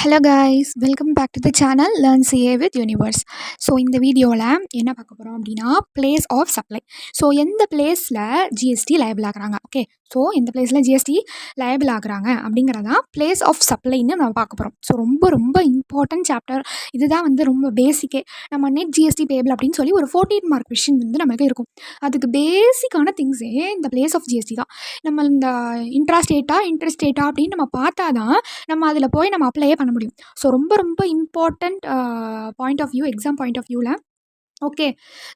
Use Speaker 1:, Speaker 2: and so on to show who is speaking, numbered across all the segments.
Speaker 1: Hello guys, welcome back to the channel learn CA with universe. So இந்த வீடியோவில் என்ன பார்க்க போகிறோம் அப்படின்னா, பிளேஸ் ஆஃப் சப்ளை. ஸோ எந்த பிளேஸில் ஜிஎஸ்டி லைபிள் ஆகுறாங்க, ஓகே. ஸோ எந்த பிளேஸில் ஜிஎஸ்டி லைபிள் ஆகுறாங்க அப்படிங்கிறதான் பிளேஸ் ஆஃப் சப்ளைன்னு நம்ம பார்க்க போகிறோம். ஸோ ரொம்ப ரொம்ப இம்பார்ட்டன்ட் சாப்டர். இதுதான் ரொம்ப பேசிக்கே. நம்ம நெட் ஜிஎஸ்டி பேபிள் அப்படின்னு சொல்லி ஒரு 14 மார்க் கொஷின் நமக்கு இருக்கும். அதுக்கு பேசிக்கான திங்ஸே இந்த பிளேஸ் ஆஃப் ஜிஎஸ்டி தான். நம்ம இந்த இன்ட்ராஸ்டேட்டா இன்டர்ஸ்டேட்டா அப்படின்னு நம்ம பார்த்தா தான் நம்ம அதில் போய் நம்ம அப்ளையே பண்ண முடியும். ஸோ ரொம்ப ரொம்ப important point of view, exam point of வியூவில். ஓகே,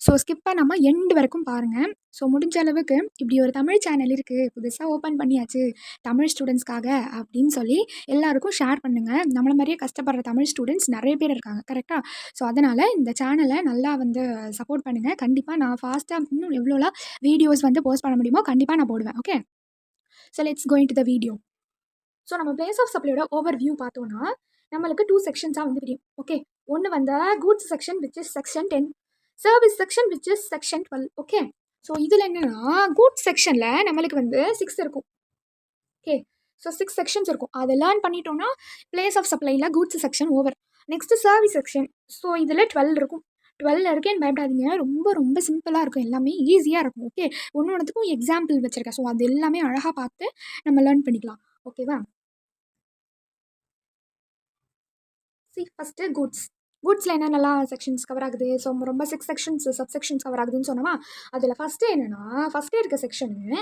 Speaker 1: ஸோ ஸ்கிப் பண்ணாமல் எண்டு வரைக்கும் பாருங்கள். ஸோ முடிஞ்ச அளவுக்கு இப்படி ஒரு தமிழ் சேனல் இருக்குது, புதுசாக ஓப்பன் பண்ணியாச்சு தமிழ் ஸ்டூடெண்ட்ஸ்க்காக அப்படின்னு சொல்லி எல்லாருக்கும் ஷேர் பண்ணுங்கள். நம்மளை மாதிரியே கஷ்டப்படுற தமிழ் ஸ்டூடெண்ட்ஸ் நிறைய பேர் இருக்காங்க, கரெக்டாக. ஸோ அதனால் இந்த சேனலை நல்லா சப்போர்ட் பண்ணுங்கள். கண்டிப்பாக நான் ஃபாஸ்ட்டாக இன்னும் எவ்வளோலாம் வீடியோஸ் போஸ்ட் பண்ண முடியுமோ கண்டிப்பாக நான் போடுவேன். Okay, so let's going to the video. So நம்ம பிளேஸ் ஆஃப் சப்ளையோட ஓவர் வியூ பார்த்தோன்னா நம்மளுக்கு 2 செக்ஷன்ஸாக தெரியும். ஓகே, ஒன்று goods section which is section 10, service section which is section 12. Okay, so இதில் என்னென்னா கூட்ஸ் செக்ஷனில் நம்மளுக்கு 6 இருக்கும். ஓகே, ஸோ 6 செக்ஷன்ஸ் இருக்கும். அதை லேர்ன் பண்ணிட்டோன்னா பிளேஸ் ஆஃப் சப்ளையில் goods section over. Next service section. So இதில் 12 இருக்கும். 12 இருக்கேன்னு பயப்படாதீங்க, ரொம்ப ரொம்ப சிம்பிளாக இருக்கும், எல்லாமே ஈஸியாக இருக்கும். ஓகே, ஒன்றுத்துக்கும் எக்ஸாம்பிள் வச்சுருக்கேன். ஸோ அது எல்லாமே அழகாக பார்த்து நம்ம லேர்ன் பண்ணிக்கலாம். ஓகேவா? ஃபஸ்ட்டு கூட்ஸில் என்னென்னலாம் செக்ஷன்ஸ் கவர் ஆகுது. ஸோ ரொம்ப 6 செக்ஷன்ஸ் சப்செக்ஷன்ஸ் கவர் ஆகுதுன்னு சொன்னோமா. அதில் ஃபஸ்ட்டு என்னென்னா, ஃபஸ்ட்டு இருக்க section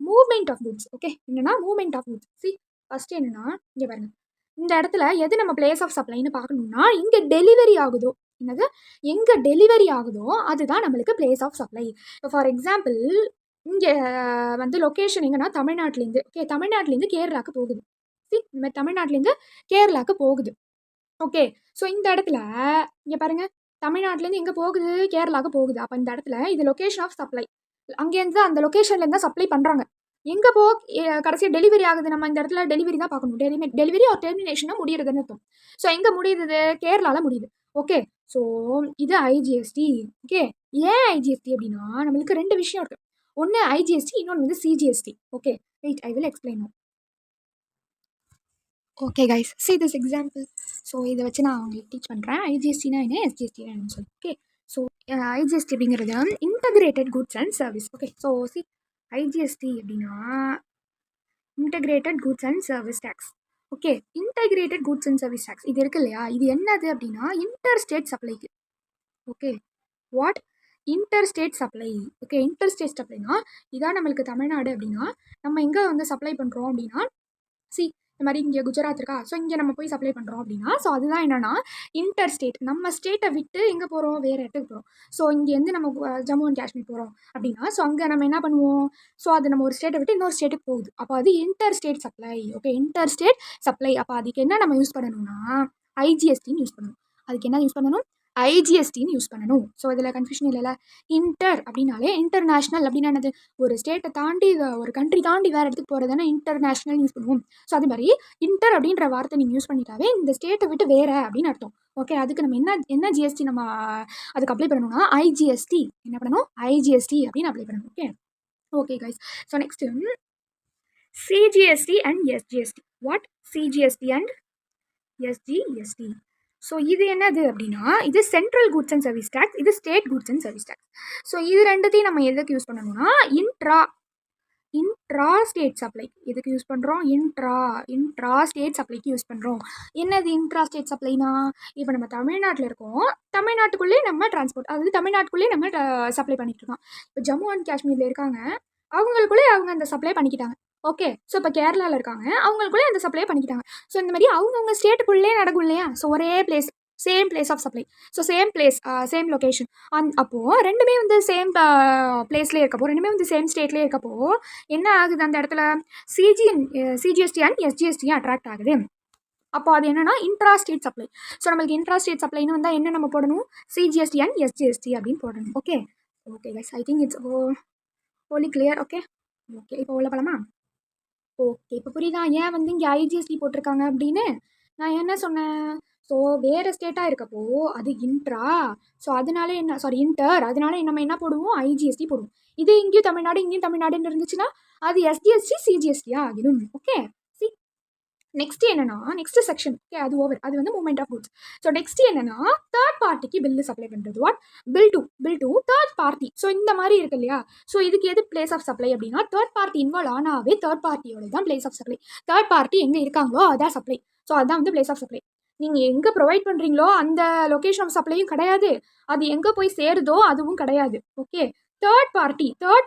Speaker 1: movement of goods. Okay, என்னென்னா மூவ்மெண்ட் ஆஃப் கூட்ஸ். ஃபஸ்ட்டு என்னென்னா, இங்கே பாருங்கள், இந்த இடத்துல எது நம்ம பிளேஸ் ஆஃப் சப்ளைன்னு பார்க்கணுன்னா, இங்கே டெலிவரி ஆகுதோ, என்னது எங்கே டெலிவரி ஆகுதோ அதுதான் நம்மளுக்கு பிளேஸ் ஆஃப் சப்ளை. இப்போ ஃபார் எக்ஸாம்பிள் இங்கே லொக்கேஷன் எங்கன்னா தமிழ்நாட்டிலேருந்து, ஓகே, தமிழ்நாட்டிலேருந்து கேரளாவுக்கு போகுது. இந்த மாதிரி தமிழ்நாட்டிலேருந்து கேரளாவுக்கு போகுது. ஓகே, ஸோ இந்த இடத்துல இங்கே பாருங்கள், தமிழ்நாட்டிலேருந்து எங்கே போகுது, கேரளாவுக்கு போகுது. அப்போ இந்த இடத்துல இது லொக்கேஷன் ஆஃப் சப்ளை. அங்கேருந்து அந்த லொக்கேஷன்லேருந்து தான் சப்ளை பண்ணுறாங்க. எங்கே கடைசியாக டெலிவரி ஆகுது. நம்ம இந்த இடத்துல டெலிவரி தான் பார்க்கணும். டெலிவரி ஒரு டெர்மினேஷனாக முடியுதுன்னு அர்த்தம். ஸோ எங்கே முடியுது, கேரளாவில் முடியுது. ஓகே, ஸோ இது ஐஜிஎஸ்டி. ஓகே, ஏன் ஐஜிஎஸ்டி அப்படின்னா நம்மளுக்கு 2 விஷயம் இருக்குது. ஒன்று ஐஜிஎஸ்டி, இன்னொன்று CGST. Okay, wait, I will explain now. Okay guys, see this example. So இதை வச்சு நான் உங்களுக்கு டீச் பண்ணுறேன். ஐஜிஎஸ்டினா என்ன, எஸ்ஜிஎஸ்டினா என்னன்னு சொல்லி. ஓகே, ஸோ ஐஜிஎஸ்டி அப்படிங்கிறது integrated goods and service. Okay, so IGST அப்படின்னா integrated goods and service tax. Okay, integrated goods and service tax இது இருக்கு இல்லையா, இது என்னது அப்படின்னா இன்டர் ஸ்டேட் சப்ளைக்கு. Okay, what inter state supply. Okay, inter state சப்ளைனா இதான் நம்மளுக்கு தமிழ்நாடு அப்படின்னா நம்ம எங்கே சப்ளை பண்ணுறோம் அப்படின்னா, இந்த மாதிரி இங்கே குஜராத் இருக்கா, ஸோ இங்கே நம்ம போய் சப்ளை பண்ணுறோம் அப்படின்னா, ஸோ அதுதான் என்னென்னா இன்டர் ஸ்டேட். நம்ம ஸ்டேட்டை விட்டு எங்கே போகிறோம், வேறு இடத்துக்கு போகிறோம். ஸோ இங்கேருந்து நம்ம ஜம்மு அண்ட் காஷ்மீர் போகிறோம் அப்படின்னா, ஸோ அங்கே நம்ம என்ன பண்ணுவோம், ஸோ அது நம்ம ஒரு ஸ்டேட்டை விட்டு இன்னொரு ஸ்டேட்டுக்கு போகுது. அப்போ அது inter state supply. Okay, inter state supply. அப்போ அதுக்கு என்ன நம்ம யூஸ் பண்ணணும்னா ஐஜிஎஸ்டின்னு யூஸ் பண்ணணும். அதுக்கு என்ன யூஸ் பண்ணணும், ஐஜிஎஸ்டின்னு யூஸ் பண்ணணும். ஸோ இதில் கன்ஃபியூஷன் இல்லைல்ல. இன்டர் அப்படின்னாலே இன்டர்நேஷ்னல் அப்படின்னா என்னது, ஒரு ஸ்டேட்டை தாண்டி ஒரு கண்ட்ரி தாண்டி வேறு இடத்துக்கு போகிறதானே இன்டர்நேஷ்னல் யூஸ் பண்ணுவோம். ஸோ அது மாதிரி இன்டர் அப்படின்ற வார்த்தை நீங்கள் யூஸ் பண்ணிட்டாவே இந்த ஸ்டேட்டை விட்டு வேறு அப்படின்னு அர்த்தம். ஓகே, அதுக்கு நம்ம என்ன ஜிஎஸ்டி நம்ம அதுக்கு அப்ளை பண்ணணும்னா ஐஜிஎஸ்டி. என்ன பண்ணணும், ஐஜிஎஸ்டி அப்படின்னு அப்ளை பண்ணணும். Okay, okay guys, so next CGST and SGST. What CGST and SGST. So இது என்னது அப்படின்னா, இது central goods and service tax, இது state goods and service tax. So இது ரெண்டுத்தையும் நம்ம எதுக்கு யூஸ் பண்ணணும்னா இன்ட்ரா ஸ்டேட் சப்ளை. எதுக்கு யூஸ் பண்ணுறோம், இன்ட்ரா ஸ்டேட் சப்ளைக்கு யூஸ் பண்ணுறோம். என்னது இன்ட்ரா ஸ்டேட் சப்ளைனா, இப்போ நம்ம தமிழ்நாட்டில் இருக்கோம், தமிழ்நாட்டுக்குள்ளேயே நம்ம டிரான்ஸ்போர்ட், அதாவது தமிழ்நாட்டுக்குள்ளேயே நம்ம சப்ளை பண்ணிட்டு இருக்கோம். இப்போ ஜம்மு அண்ட் காஷ்மீரில் இருக்காங்க, அவங்களுக்குள்ளே அவங்க அந்த சப்ளை பண்ணிக்கிட்டாங்க. ஓகே, ஸோ இப்போ கேரளாவில் இருக்காங்க, அவங்களுக்குள்ளே அந்த சப்ளை பண்ணிக்கிட்டாங்க. ஸோ இந்த மாதிரி அவங்கவுங்க ஸ்டேட்டுக்குள்ளே நடக்கும் இல்லையா. ஸோ ஒரே place, same place of supply. So same place, same location. அப்போது ரெண்டுமே சேம் பிளேஸ்லேயே இருக்கப்போ, ரெண்டுமே சேம் ஸ்டேட்லேயே இருக்கப்போ என்ன ஆகுது, அந்த இடத்துல சிஜிஎஸ்டி அண்ட் எஸ்ஜிஎஸ்டியும் அட்ராக்ட் ஆகுது. அப்போ அது என்னென்னா இன்ட்ரா ஸ்டேட் சப்ளை. ஸோ நம்மளுக்கு இன்ட்ரா ஸ்டேட் சப்ளைன்னு வந்தால் என்ன நம்ம போடணும், சிஜிஎஸ்டி அண்ட் எஸ்ஜிஎஸ்டி அப்படின்னு போடணும். Okay, okay guys, I think it's wholly clear. Okay, okay, இப்போ உள்ள போகலாமா. ஓகே, இப்போ புரியுதா ஏன் இங்கே ஐஜிஎஸ்டி போட்டிருக்காங்க அப்படின்னு. நான் என்ன சொன்னேன், ஸோ வேறு ஸ்டேட்டாக இருக்கப்போ அது இன்ட்ரா, ஸோ அதனால என்ன, இன்டர், அதனால நம்ம என்ன போடுவோம், ஐஜிஎஸ்டி போடுவோம். இது இங்கேயும் தமிழ்நாடுன்னு இருந்துச்சுன்னா அது எஸ்ஜிஎஸ்டி சிஜிஎஸ்டியாக ஆகிடும். ஓகே, நெக்ஸ்ட் என்னன்னா நெக்ஸ்ட் செக்ஷன் ஓகே அது ஓவர் அது வந்து movement of goods. So next என்னன்னா தேர்ட் பார்ட்டிக்கு பில்லு சப்ளை பண்ணுறது. What bill to third party. So இந்த மாதிரி இருக்கு இல்லையா. ஸோ இதுக்கு எது பிளேஸ் ஆஃப் சப்ளை அப்படின்னா தேர்ட் பார்ட்டி இன்வால்வ் ஆனாவே தேர்ட் பார்ட்டியோட தான் place of supply. Third party எங்கே இருக்காங்களோ அதான் சப்ளை. ஸோ அதான் வந்து பிளேஸ் ஆஃப் சப்ளை. நீங்கள் எங்கே ப்ரொவைட் பண்ணுறீங்களோ அந்த லொக்கேஷன் ஆஃப் சப்ளையும் கிடையாது, அது எங்கே போய் சேருதோ அதுவும் கிடையாது. ஓகே, தேர்ட்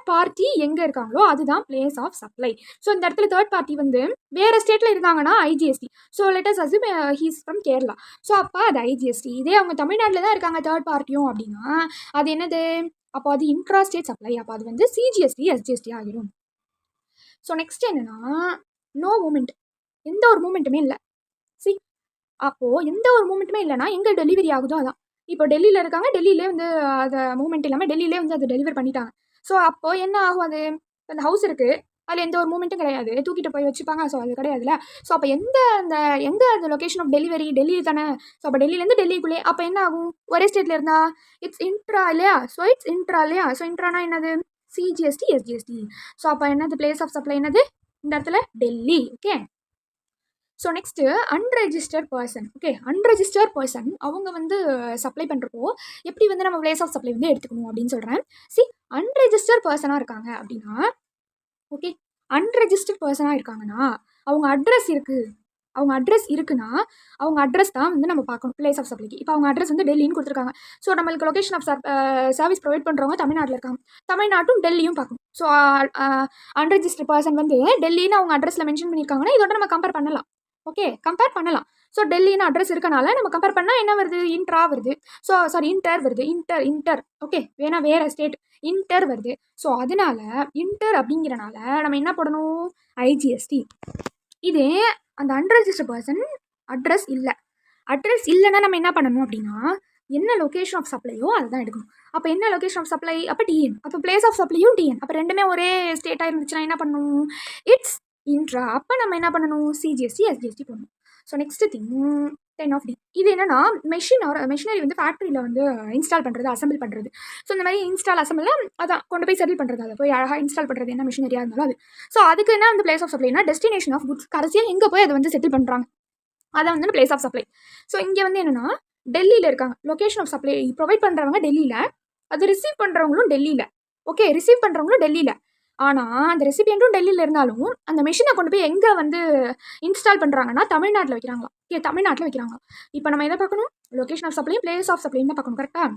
Speaker 1: பார்ட்டி எங்கே இருக்காங்களோ அதுதான் பிளேஸ் ஆஃப் சப்ளை. ஸோ இந்த இடத்துல தேர்ட் பார்ட்டி வந்து வேறு ஸ்டேட்டில் இருந்தாங்கன்னா IGST. So lettuce assume he's from Kerala. So அப்போ அது ஐஜிஎஸ்டி. இதே அவங்க தமிழ்நாட்டில் தான் இருக்காங்க தேர்ட் பார்ட்டியும் அப்படின்னா அது என்னது, அப்போ அது இன்ட்ரா ஸ்டேட் சப்ளை. அப்போ அது வந்து சிஜிஎஸ்டி எஸ்ஜிஎஸ்டி ஆகிடும். ஸோ நெக்ஸ்ட் என்னன்னா நோ மூமெண்ட், எந்த ஒரு மூமெண்ட்டுமே இல்லை. அப்போது எந்த ஒரு மூமெண்ட்டுமே இல்லைனா எங்கே டெலிவரி ஆகுதோ அதான். இப்போ டெல்லியில் இருக்காங்க, டெல்லியிலே வந்து அதை மூமெண்ட் இல்லாமல் டெல்லியிலே வந்து அதை டெலிவரி பண்ணிட்டாங்க. ஸோ அப்போது என்ன ஆகும், அது அந்த ஹவுஸ் இருக்குது அதில் எந்த ஒரு மூமெண்ட்டும் கிடையாது, தூக்கிட்டு போய் வச்சுப்பாங்க. ஸோ அது கிடையாதுல்ல. ஸோ அப்போ எங்கே அந்த லொக்கேஷன் ஆஃப் டெலிவரி டெல்லி தானே. ஸோ அப்போ டெல்லியிலேருந்து டெல்லிக்குள்ளே அப்போ என்ன ஆகும், ஒரே ஸ்டேட்டில் இருந்தால் இட்ஸ் இன்ட்ரா இல்லையா. ஸோ இட்ஸ் இன்ட்ரா இல்லையா. ஸோ இன்ட்ரானா என்னது, சிஜிஎஸ்டி எஸ்ஜிஎஸ்டி. ஸோ அப்போ என்னது பிளேஸ் ஆஃப் சப்ளை என்னது இந்த இடத்துல Delhi. Okay, so next unregistered person. Okay, unregistered person அவங்க வந்து சப்ளை பண்ணுறப்போ எப்படி வந்து நம்ம பிளேஸ் ஆஃப் சப்ளை வந்து எடுத்துக்கணும் அப்படின்னு சொல்கிறேன். அன்ரெஜிஸ்டர்ட் பர்சனாக இருக்காங்க அப்படின்னா ஓகே, அன்ரெஜிஸ்டர்ட் பர்சனாக இருக்காங்கன்னா அவங்க அட்ரஸ் இருக்குன்னா அவங்க அட்ரஸ் தான் வந்து நம்ம பார்க்கணும் பிளேஸ் ஆஃப் சப்ளைக்கு. இப்போ அவங்க அட்ரஸ் வந்து டெல்லின்னு கொடுத்துருக்காங்க. ஸோ நம்மளுக்கு லொக்கேஷன் ஆஃப் சர்வீஸ் ப்ரொவைட் பண்ணுறவங்க தமிழ்நாட்டில் இருக்காங்க, தமிழ்நாட்டும் டெல்லியும் பார்க்கணும். ஸோ அன்ரெஜிஸ்டர்ட் பர்சன் வந்து டெல்லின்னு அவங்க அட்ரஸில் மென்ஷன் பண்ணியிருக்காங்கன்னா இதோட நம்ம கம்பேர் பண்ணலாம். ஓகே, கம்பேர் பண்ணலாம். ஸோ டெல்லின்னு அட்ரஸ் இருக்கனால நம்ம கம்பேர் பண்ணால் என்ன வருது, இன்ட்ரா வருது. ஸோ சாரி இன்டர் வருது, இன்டர் ஓகே, வேறு ஸ்டேட் இன்டர் வருது. ஸோ அதனால இன்டர் அப்படிங்கிறனால நம்ம என்ன போடணும், ஐஜிஎஸ்டி. இதே அந்த அன்ரெஜிஸ்டர்ட் பர்சன் அட்ரஸ் இல்லைன்னா நம்ம என்ன பண்ணணும் அப்படின்னா என்ன லொக்கேஷன் ஆஃப் சப்ளையோ அதை தான் எடுக்கணும். அப்போ என்ன லொக்கேஷன் ஆஃப் சப்ளை, அப்போ டிஎன். அப்போ பிளேஸ் ஆஃப் சப்ளையும் டிஎன். அப்போ ரெண்டுமே ஒரே ஸ்டேட்டாக இருந்துச்சுன்னா என்ன பண்ணணும், இட்ஸ் இன்ட்ரா. அப்போ நம்ம என்ன பண்ணணும், சிஜிஎஸ்டி எஸ்ஜிஎஸ்டி போடணும். So next thing 10 of D. இது என்னன்னா மெஷினரி வந்து ஃபேக்ட்ரியில் வந்து இன்ஸ்டால் பண்ணுறது, அசம்பிள் பண்ணுறது. ஸோ இந்த மாதிரி இன்ஸ்டால் அசம்பிள் அதான் கொண்டு போய் செட்டில் பண்ணுறது, அதை போய் அழகாக இன்ஸ்டால் பண்ணுறது என்ன மிஷினரியாக இருந்தாலும் அது. ஸோ அதுக்கு என்ன வந்து பிளேஸ் ஆஃப் சப்ளைனா டெஸ்டினேஷன் ஆஃப் குட்ஸ், கடைசியாக எங்கே போய் அதை வந்து செட்டில் பண்ணுறாங்க அதான் வந்து பிளேஸ் ஆஃப் சப்ளை. ஸோ இங்கே வந்து என்னென்னா டெல்லியில் இருக்காங்க, லொக்கேஷன் ஆஃப் சப்ளை ப்ரொவைட் பண்ணுறவங்க டெல்லியில், அது ரிசீவ் பண்ணுறவங்களும் டெல்லியில். ஓகே, ரிசீவ் பண்ணுறவங்களும் டெல்லியில். ஆனால் அந்த ரெசிபியன்ட்டும் டெல்லியில் இருந்தாலும் அந்த மிஷினை கொண்டு போய் எங்கே வந்து இன்ஸ்டால் பண்ணுறாங்கன்னா தமிழ்நாட்டில் வைக்கிறாங்களா. ஓகே, தமிழ்நாட்டில் வைக்கிறாங்களா. இப்போ நம்ம எதை பார்க்கணும், லொக்கேஷன் ஆஃப் சப்ளையும் பிளேஸ் ஆஃப் சப்ளையும் தான் பார்க்கணும். கரெக்டாக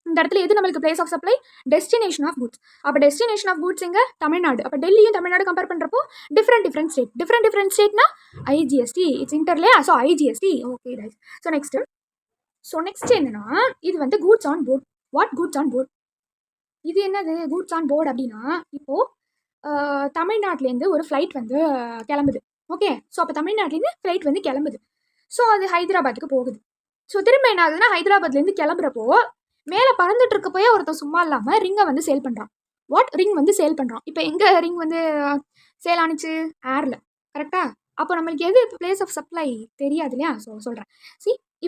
Speaker 1: இந்த இடத்துல எது நம்மளுக்கு place of supply, destination of goods. அப்போ டெஸ்டினேஷன் ஆஃப் குட்ஸ் எங்கே, தமிழ்நாடு. அப்போ டெல்லியும் தமிழ்நாடு கம்பேர் பண்ணுறப்போ டிஃப்ரெண்ட் ஸ்டேட்னா ஐஜிஎஸ்டி இட்ஸ் இன்டர்லே. So IGST. Okay right. So next என்னன்னா இது வந்து goods on board. What goods on board, இது என்னது கூட்ஸ் ஆன் போர்ட் அப்படின்னா இப்போது தமிழ்நாட்டிலேருந்து ஒரு ஃப்ளைட் வந்து கிளம்புது. ஓகே, ஸோ அப்போ தமிழ்நாட்டிலேருந்து ஃப்ளைட் வந்து கிளம்புது. ஸோ அது ஹைதராபாத்துக்கு போகுது. ஸோ திரும்ப என்ன ஆகுதுன்னா ஹைதராபாத்லேருந்து கிளம்புறப்போ மேலே பறந்துட்டு இருக்கப்போயே ஒருத்தர் சும்மா இல்லாமல் ரிங்கை வந்து சேல் பண்ணுறான். ரிங் வந்து சேல் பண்ணுறான். இப்போ எங்கே ரிங் வந்து சேல் ஆனிச்சு, ஏரில். கரெக்டாக. அப்போ நம்மளுக்கு எது பிளேஸ் ஆஃப் சப்ளை தெரியாது இல்லையா. ஸோ சொல்கிறேன்.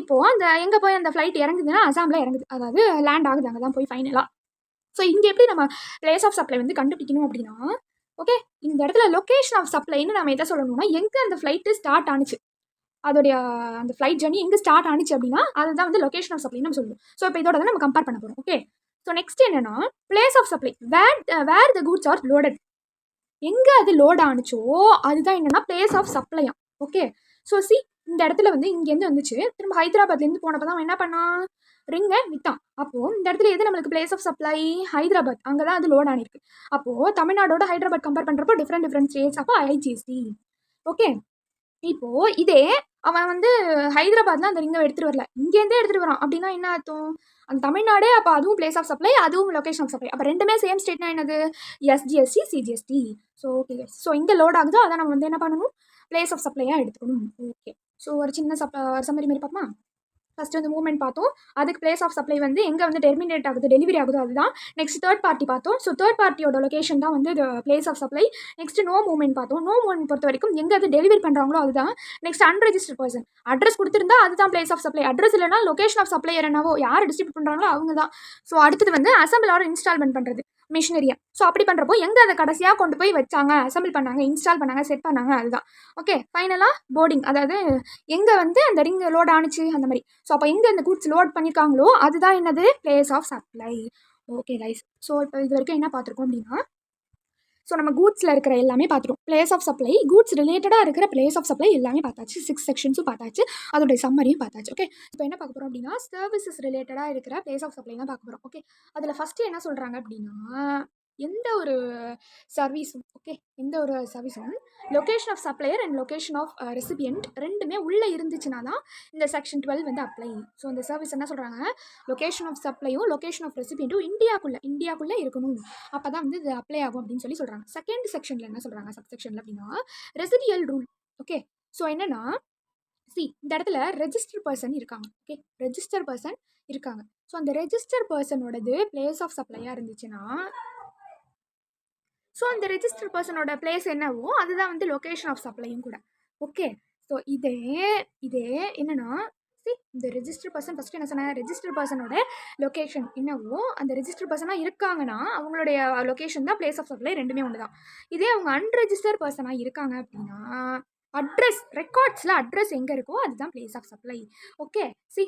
Speaker 1: இப்போது அந்த எங்கே போய் அந்த ஃப்ளைட் இறங்குதுன்னா அசாமில் இறங்குது, அதாவது லேண்ட் ஆகுது, அங்கே தான் போய் ஃபைனலாக. ஸோ இங்கே எப்படி நம்ம பிளேஸ் ஆஃப் சப்ளை வந்து கண்டுபிடிக்கணும் அப்படின்னா ஓகே, இந்த இடத்துல லொக்கேஷன் ஆஃப் சப்ளைன்னு நம்ம எதை சொல்லணும்னா எங்கே அந்த ஃப்ளைட்டு ஸ்டார்ட் ஆனிச்சு, அதோடைய அந்த ஃப்ளைட் ஜர்னி எங்கே ஸ்டார்ட் ஆனிச்சு அப்படின்னா அதுதான் வந்து லொக்கேஷன் ஆஃப் சப்ளைன்னு நம்ம சொல்லணும். ஸோ இப்போ இதோட தான் நம்ம கம்பேர் பண்ண போகிறோம். ஓகே, ஸோ நெக்ஸ்ட் என்னன்னா place of supply, where the goods are loaded, எங்கே அது லோட் ஆனிச்சோ அதுதான் என்னன்னா பிளேஸ் ஆஃப் சப்ளையா. ஓகே, ஸோ இந்த இடத்துல வந்து இங்கேருந்து வந்துச்சு, திரும்ப ஹைதராபாத்லேருந்து போனப்போ தான் என்ன பண்ணா ரிங்கை விற்றான். அப்போது இந்த இடத்துல எது நம்மளுக்கு பிளேஸ் ஆஃப் சப்ளை, ஹைதராபாத், அங்கே தான் அது லோட் ஆனிருக்கு. அப்போது தமிழ்நாடோட ஹைதராபாத் கம்பேர் பண்ணுறப்போ டிஃப்ரெண்ட் ஸ்டேட்ஸ், அப்போ ஐஜிஎஸ்டி. ஓகே, இப்போது இதே அவன் வந்து ஹைதராபாத்ல அந்த ரிங்கை எடுத்துகிட்டு வரல, இங்கேருந்தே எடுத்துகிட்டு வரான் அப்படின்னா என்ன அர்த்தம், அந்த தமிழ்நாடே அப்போ அதுவும் பிளேஸ் ஆஃப் சப்ளை, அதுவும் லொக்கேஷன் ஆஃப் சப்ளை. அப்போ ரெண்டுமே சேம் ஸ்டேட்னா என்னது, SGST CGST. So okay, so இங்கே லோட் ஆகுதோ அதை நம்ம வந்து என்ன பண்ணணும், பிளேஸ் ஆஃப் சப்ளையாக எடுத்துக்கணும். ஓகே, ஸோ ஒரு சின்ன சம்மரி மாதிரி பார்ப்போமா. ஃபஸ்ட்டு வந்து மூவ்மெண்ட் பார்த்தோம், அதுக்கு பிளேஸ் ஆஃப் சப்ளை வந்து எங்கே வந்து டெர்மினேட் ஆகுது, டெலிவரி ஆகுது அதுதான். நெக்ஸ்ட் தேர்ட் பார்ட்டி பார்த்தோம். ஸோ தேர்ட் பார்ட்டியோட லொக்கேஷன் தான் வந்து place of supply. Next no movement பார்த்தோம். நோ மூவ்மெண்ட் பொறுத்த வரைக்கும் எங்கே அது டெலிவரி பண்ணுறாங்களோ அதுதான். நெக்ஸ்ட் அன்ரெஜிஸ்டர்ட் பர்சன், அட்ரஸ் கொடுத்துருந்தா அதுதான் பிளேஸ் ஆஃப் சப்ளை, அட்ரஸ் இல்லைனா லொக்கேஷன் ஆஃப் சப்ளை என்னவோ யார் டிஸ்ட்ரிபியூட் பண்ணுறாங்களோ அவங்க தான். ஸோ அடுத்தது வந்து அசம்பிள் ஆர் இன்ஸ்டால்மெண்ட் பண்ணுறது. மிஷினரியை. ஸோ அப்படி பண்ணுறப்போ எங்கே அதை கடைசியாக கொண்டு போய் வச்சாங்க, அசம்பிள் பண்ணாங்க, இன்ஸ்டால் பண்ணாங்க, செட் பண்ணாங்க, அதுதான். ஓகே, ஃபைனலாக போர்டிங், அதாவது எங்கே வந்து அந்த ரிங் லோட் ஆணுச்சு அந்த மாதிரி. ஸோ அப்போ எங்கே அந்த கூட்ஸ் லோட் பண்ணியிருக்காங்களோ அதுதான் என்னது, place of supply. Okay guys, so இப்போ இது வரைக்கும் என்ன பார்த்துருக்கோம் அப்படின்னா, ஸோ நம்ம கூட்ஸில் இருக்கிற எல்லாமே பார்த்துருவோம். பிளேஸ் ஆஃப் சப்ளை, கூட்ஸ் ரிலேட்டடாக இருக்கிற பிளேஸ் ஆஃப் சப்ளை எல்லாமே பார்த்தாச்சு. 6 செக்ஷன்ஸும் பார்த்தாச்சு, அதோடைய சம்மரியும் பார்த்தாச்சு. ஓகே, இப்போ என்ன பார்க்க போகிறோம் அப்படின்னா, சர்வீசஸ் ரிலேட்டடாக இருக்கிற பிளேஸ் ஆஃப் சப்ளை தான் பார்க்க போகிறோம். ஓகே, அதில் ஃபஸ்ட்டு என்ன சொல்கிறாங்க அப்படின்னா, எந்த ஒரு சர்வீஸும், ஓகே, எந்த ஒரு சர்வீஸும் location of supplier and location of recipient ரெண்டுமே உள்ளே இருந்துச்சுன்னா தான் இந்த செக்ஷன் 12 வந்து அப்ளை. ஸோ இந்த சர்வீஸ் என்ன சொல்கிறாங்க, லொக்கேஷன் ஆஃப் சப்ளையும் லொக்கேஷன் ஆஃப் ரெசிபியன்ட்டும் இந்தியாக்குள்ளே இருக்கணும், அப்போ தான் வந்து இது அப்ளை ஆகும் அப்படின்னு சொல்கிறாங்க. செகண்ட் செக்ஷனில் என்ன சொல்கிறாங்க, சப் செக்ஷனில் அப்படின்னா, ரெசிடியல் ரூல். ஓகே, ஸோ என்னென்னா, இந்த இடத்துல ரெஜிஸ்டர் பர்சன் இருக்காங்க. ஓகே, ரெஜிஸ்டர் பர்சன் இருக்காங்க. ஸோ அந்த ரெஜிஸ்டர் பர்சனோடது பிளேஸ் ஆஃப் சப்ளையாக இருந்துச்சுன்னா, ஸோ அந்த ரெஜிஸ்டர் பர்சனோட பிளேஸ் என்னவோ அதுதான் வந்து லொக்கேஷன் ஆஃப் சப்ளையும் கூட. ஓகே, ஸோ இதே என்னென்னா, இந்த ரெஜிஸ்டர் பர்சன் ஃபஸ்ட்டு என்ன சொன்னேன், ரெஜிஸ்டர் பர்சனோட லொக்கேஷன் என்னவோ அந்த ரெஜிஸ்டர் பர்சனாக இருக்காங்கன்னா அவங்களுடைய லொக்கேஷன் தான் பிளேஸ் ஆஃப் சப்ளை, ரெண்டுமே ஒன்று தான். இதே அவங்க அன்ரெஜிஸ்டர் பர்சனாக இருக்காங்க அப்படின்னா அட்ரஸ், ரெக்கார்ட்ஸில் அட்ரஸ் எங்கே இருக்கோ அதுதான் பிளேஸ் ஆஃப் சப்ளை. ஓகே,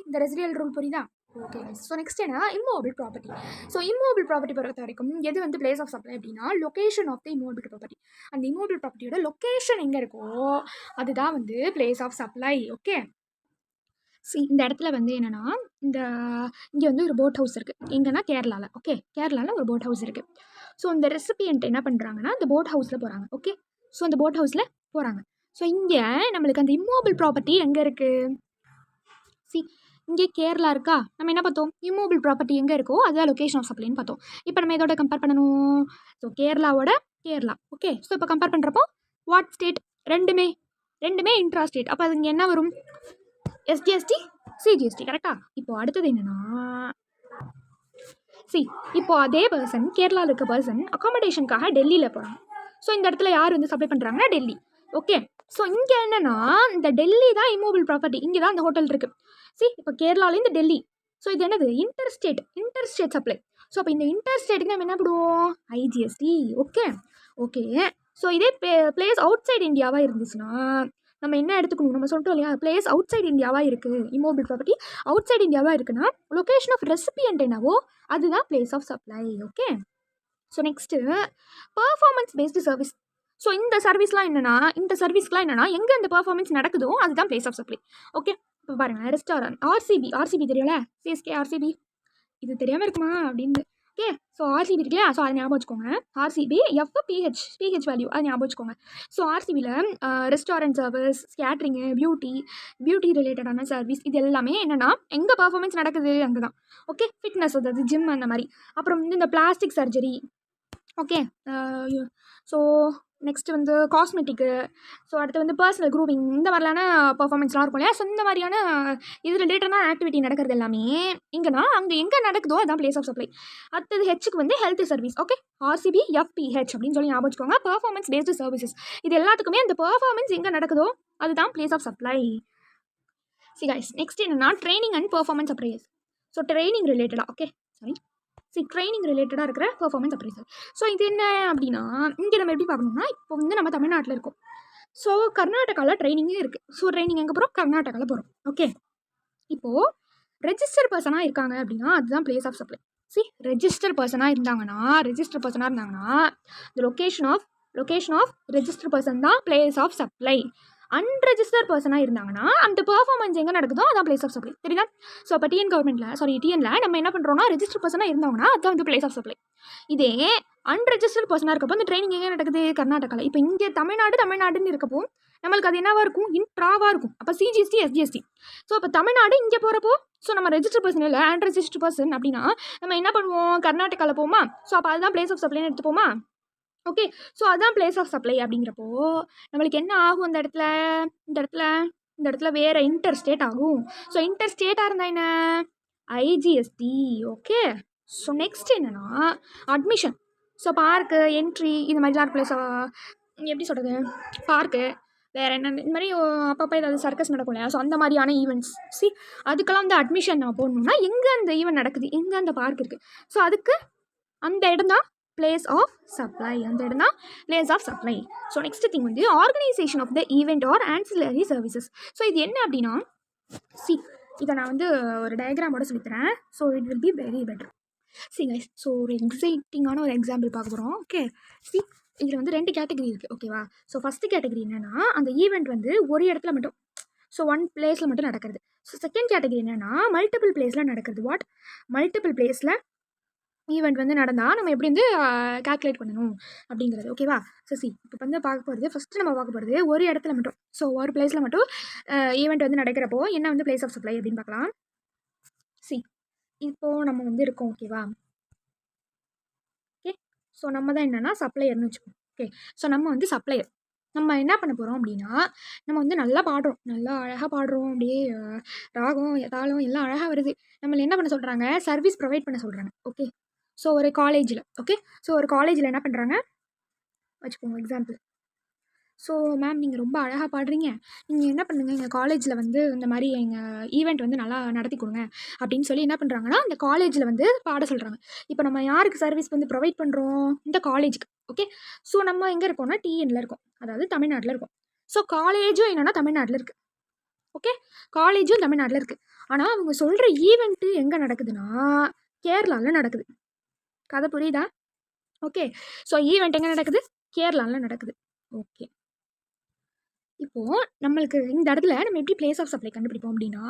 Speaker 1: இந்த ரெசிடியல் ரூல் புரியுதா? ஓகே, ஸோ நெக்ஸ்ட் என்ன, immovable property. So immovable property பொறுத்த வரைக்கும் எது வந்து பிளேஸ் ஆஃப் சப்ளை அப்படின்னா, location of the immovable property. அந்த இம்மூவபிள் ப்ராப்பர்ட்டியோட லொக்கேஷன் எங்கே இருக்கோ அதுதான் வந்து பிளேஸ் ஆஃப் சப்ளை. ஓகே, இந்த இடத்துல வந்து என்னென்னா, இங்கே வந்து ஒரு போட் ஹவுஸ் இருக்குது. எங்கன்னா கேரளாவில். ஓகே, கேரளாவில் ஒரு போட் ஹவுஸ் இருக்குது. ஸோ இந்த ரெசிபியன்ட் என்ன பண்ணுறாங்கன்னா அந்த போட் ஹவுஸில் போகிறாங்க. ஓகே, ஸோ அந்த போட் ஹவுஸில் போகிறாங்க. ஸோ இங்கே நம்மளுக்கு அந்த இம்மூவபிள் ப்ராப்பர்ட்டி எங்கே இருக்குது, இங்கே கேரளா இருக்கா, நம்ம என்ன பார்த்தோம், இம்மூவபிள் ப்ராப்பர்ட்டி எங்கே இருக்கோ அதுதான் லொக்கேஷன் ஆஃப் சப்ளைன்னு பார்த்தோம். இப்போ நம்ம இதோட கம்பேர் பண்ணணும். ஸோ கேரளாவோட கேரளா. ஓகே, ஸோ இப்போ கம்பேர் பண்ணுறப்போ வாட் ஸ்டேட், ரெண்டுமே இன்ட்ரா ஸ்டேட். அப்போ அது இங்கே என்ன வரும், எஸ்டிஎஸ்டி சிஜிஎஸ்டி. கரெக்டாக? இப்போ அடுத்தது என்னென்னா, இப்போ அதே பர்சன், கேரளாவில் இருக்க பர்சன் அகாமடேஷனுக்காக டெல்லியில் போகிறாங்க. ஸோ இந்த இடத்துல யார் வந்து சப்ளை பண்ணுறாங்கன்னா டெல்லி. ஓகே, ஸோ இங்கே என்னென்னா இந்த டெல்லி தான் இம்மூவபிள் ப்ராப்பர்ட்டி, இங்கே தான் அந்த ஹோட்டல் இருக்குது. இப்போ கேரளாலேருந்து டெல்லி. ஸோ இது என்னது, இன்டர் ஸ்டேட் சப்ளை. ஸோ அப்போ இந்த இன்டர் ஸ்டேட்டுக்கு நம்ம என்ன பண்ணுவோம், ஐஜிஎஸ்டி. ஓகே, ஸோ இதே பிளேஸ் அவுட் சைடு இந்தியாவாக இருந்துச்சுன்னா நம்ம என்ன எடுத்துக்கணும், நம்ம சொல்லிட்டோம் இல்லையா, பிளேஸ் அவுட் சைடு இந்தியாவாக இருக்குது, இம்மூவபிள் ப்ராப்பர்ட்டி அவுட் சைடு இந்தியாவாக இருக்குன்னா லொக்கேஷன் ஆஃப் ரெசிபியன்ட் என்னவோ அதுதான் place of supply. Okay, so next performance based service. So இந்த சர்வீஸ்லாம் என்னென்னா எங்கே அந்த பர்ஃபார்மன்ஸ் நடக்குதோ அதுதான் பிளேஸ் ஆஃப் சப்ளை. ஓகே, இப்போ பாருங்கள், ரெஸ்டாரண்ட், ஆர்சிபி தெரியல, சிஎஸ்கே ஆர்சிபி, இது தெரியாமல் இருக்குமா அப்படின்னு. ஓகே, ஸோ ஆர்சிபி இருக்குல்லையா, ஸோ அதை ஞாபகம் வச்சுக்கோங்க. ஆர்சிபி பிஹெச் வேல்யூ அதை ஞாபகம் வச்சுக்கோங்க. ஸோ ஆர்சிபியில் ரெஸ்டாரண்ட் சர்வீஸ், கேட்ரிங்கு, பியூட்டி ரிலேட்டடான சர்வீஸ், இது எல்லாமே என்னென்னா எங்கே பர்ஃபார்மன்ஸ் நடக்குது அங்கே தான். ஓகே, ஃபிட்னஸ், அதாவது ஜிம் அந்த மாதிரி. அப்புறம் வந்து இந்த plastic surgery. Okay, so next வந்து காஸ்மெட்டிக்கு, ஸோ அடுத்து வந்து பர்சனல் க்ரூமிங், இந்த மாதிரியான பர்ஃபார்மன்ஸ்லாம் இருக்கும் இல்லையா. ஸோ இந்த மாதிரியான இது ரிலேட்டடான ஆக்டிவிட்டி நடக்கிறது எல்லாமே இங்கேனா அங்கே எங்கே நடக்குதோ அதுதான் பிளேஸ் ஆஃப் சப்ளை. அடுத்தது ஹெச்சுக்கு வந்து ஹெல்த் சர்வீஸ். ஓகே, ஆர்சிபி எஃப்பிஹெச் அப்படின்னு சொல்லி ஞாபகம் வச்சுக்கோங்க. பர்ஃபார்மன்ஸ் பேஸ்டு சர்வீசஸ், இது எல்லாத்துக்குமே அந்த பர்ஃபார்மன்ஸ் எங்கே நடக்குதோ அதுதான் place of supply. Guys, next என்னென்னா training and performance appraisal. So training ரிலேட்டடாக ட்ரைனிங் ரிலேட்டடாக இருக்கிற பர்ஃபார்மன்ஸ் அப்ரைசல். ஸோ இது என்ன அப்படின்னா, இங்கே நம்ம எப்படி பார்க்கணும்னா, இப்போ வந்து நம்ம தமிழ்நாட்டில் இருக்கோம். ஸோ கர்நாடகாவில் ட்ரைனிங்கே இருக்குது. ஸோ ட்ரைனிங் எங்கே போகிறோம், கர்நாடகாவில் போகிறோம். ஓகே, இப்போது ரெஜிஸ்டர் பர்சனாக இருக்காங்க அப்படின்னா அதுதான் பிளேஸ் ஆஃப் சப்ளை. ரெஜிஸ்டர் பர்சனாக இருந்தாங்கன்னா the location of register person தான் பிளேஸ் ஆஃப் சப்ளை. அன்ரெஜிஸ்டர் பர்சனாக இருந்தாங்கன்னா அந்த பர்ஃபார்மன்ஸ் எங்கே நடக்குதோ அதான் பிளேஸ் ஆஃப் சப்ளை. தெரியுதா? ஸோ அப்போ டிஎனில் நம்ம என்ன பண்ணுறோம்னா, ரெஜிஸ்டர் பர்சனாக இருந்தாங்கன்னா அதுதான் வந்து பிளேஸ் ஆஃப் சப்ளை. இதே அன்ரெஜிஸ்டர் பர்சனாக இருக்கப்போ அந்த ட்ரைனிங் எங்கே நடக்குது, கர்நாடகாவில். இப்போ இங்கே தமிழ்நாடுன்னு இருக்கப்போ நம்மளுக்கு அது என்னவாக இருக்கும், இன்ட்ராவாக இருக்கும். அப்போ சிஜிஎஸ்டி எஸ்ஜிஎஸ்டி. ஸோ அப்போ தமிழ்நாடு இங்கே போகிறப்போ, ஸோ நம்ம ரெஜிஸ்டர் பர்சன் இல்லை அன்ரெஜிஸ்டர் பர்சன் அப்படின்னா நம்ம என்ன பண்ணுவோம், கர்நாடகாவில் போமா. ஸோ அப்போ அதுதான் பிளேஸ் ஆஃப் சப்ளைன்னு எடுத்துப்போமா. ஓகே, ஸோ அதுதான் பிளேஸ் ஆஃப் சப்ளை அப்படிங்கிறப்போ நம்மளுக்கு என்ன ஆகும், இந்த இடத்துல வேறு இன்டர் ஸ்டேட் ஆகும். ஸோ இன்டர் ஸ்டேட்டாக இருந்தால் என்ன, ஐஜிஎஸ்டி. ஓகே, ஸோ நெக்ஸ்ட் என்னென்னா அட்மிஷன். ஸோ பார்க்கு, என்ட்ரி, இது மாதிரிலாம் பிளேஸ், எப்படி சொல்கிறது, பார்க்கு, வேறு என்ன, இந்த மாதிரி அப்பப்போ ஏதாவது சர்க்கஸ் நடக்கும் இல்லையா. ஸோ அந்த மாதிரியான ஈவெண்ட்ஸ், அதுக்கெல்லாம் வந்து அட்மிஷன் நம்ம போடணும்னா எங்கே அந்த ஈவெண்ட் நடக்குது, எங்கே அந்த பார்க் இருக்குது, ஸோ அதுக்கு அந்த இடம் தான் பிளேஸ் ஆஃப் சப்ளை. அந்த இடம் தான் place of supply. So next thing வந்து organisation of the event or ancillary services. So இது என்ன அப்படின்னா, இதை நான் வந்து ஒரு டயக்ராமோட சொல்லித்தரேன். So it will be very better. Guys, so ஒரு எக்ஸைட்டிங்கான ஒரு எக்ஸாம்பிள் பார்க்க போகிறோம். ஓகே, இதில் வந்து 2 கேட்டகரி இருக்குது. ஓகேவா? ஸோ ஃபஸ்ட்டு கேட்டகரி என்னென்னா, அந்த ஈவெண்ட் வந்து ஒரு இடத்துல மட்டும், ஸோ ஒன் பிளேஸில் மட்டும் நடக்கிறது. ஸோ செகண்ட் கேட்டகரி என்னென்னா, மல்டிபிள் பிளேஸில் நடக்கிறது. வாட்? மல்டிபிள் பிளேஸில் ஈவெண்ட் வந்து நடந்தால் நம்ம எப்படி வந்து கால்குலேட் பண்ணணும் அப்படிங்கிறது. ஓகேவா? ஸோ இப்போ வந்து பார்க்க போகிறது, ஃபஸ்ட்டு நம்ம பார்க்க போகிறது ஒரு இடத்துல மட்டும், ஸோ ஒரு பிளேஸில் மட்டும் ஈவெண்ட் வந்து நடக்கிறப்போ என்ன வந்து பிளேஸ் ஆஃப் சப்ளை அப்படின்னு பார்க்கலாம். இப்போது நம்ம வந்து இருக்கோம். ஓகேவா? ஓகே, ஸோ நம்ம தான் என்னென்னா சப்ளையர்னு வச்சுக்கோம். ஓகே, ஸோ நம்ம வந்து சப்ளையர். நம்ம என்ன பண்ண போகிறோம் அப்படின்னா, நம்ம வந்து நல்லா பாடுறோம், நல்லா அழகாக பாடுறோம், அப்படியே ராகம் தாளம் எல்லாம் அழகாக வருது. நம்மளை என்ன பண்ண சொல்கிறாங்க? சர்வீஸ் ப்ரொவைட் பண்ண சொல்கிறாங்க. ஓகே, ஸோ ஒரு காலேஜில், ஓகே, ஸோ ஒரு காலேஜில் என்ன பண்ணுறாங்க வச்சுக்கோங்க எக்ஸாம்பிள். ஸோ மேம், நீங்கள் ரொம்ப அழகாக பாடுறீங்க, நீங்கள் என்ன பண்ணுங்கள், எங்கள் காலேஜில் வந்து இந்த மாதிரி எங்கள் ஈவெண்ட் வந்து நல்லா நடத்தி கொடுங்க அப்படின்னு சொல்லி என்ன பண்ணுறாங்கன்னா, இந்த காலேஜில் வந்து பாட சொல்கிறாங்க. இப்போ நம்ம யாருக்கு சர்வீஸ் வந்து ப்ரொவைட் பண்ணுறோம்? இந்த காலேஜுக்கு. ஓகே, ஸோ நம்ம எங்கே இருக்கோம்னா டிஎன்ல இருக்கோம், அதாவது தமிழ்நாட்டில் இருக்கோம். ஸோ காலேஜும் என்னென்னா தமிழ்நாட்டில் இருக்குது. ஓகே, காலேஜும் தமிழ்நாட்டில் இருக்குது. ஆனால் அவங்க சொல்கிற ஈவெண்ட்டு எங்கே நடக்குதுன்னா கேரளாவில் நடக்குது. கதை புரியுதா? ஓகே, ஸோ ஈவெண்ட் எங்கே நடக்குது? கேரளாவில் நடக்குது. ஓகே, இப்போது நம்மளுக்கு இந்த இடத்துல நம்ம எப்படி பிளேஸ் ஆஃப் சப்ளை கண்டுபிடிப்போம் அப்படின்னா,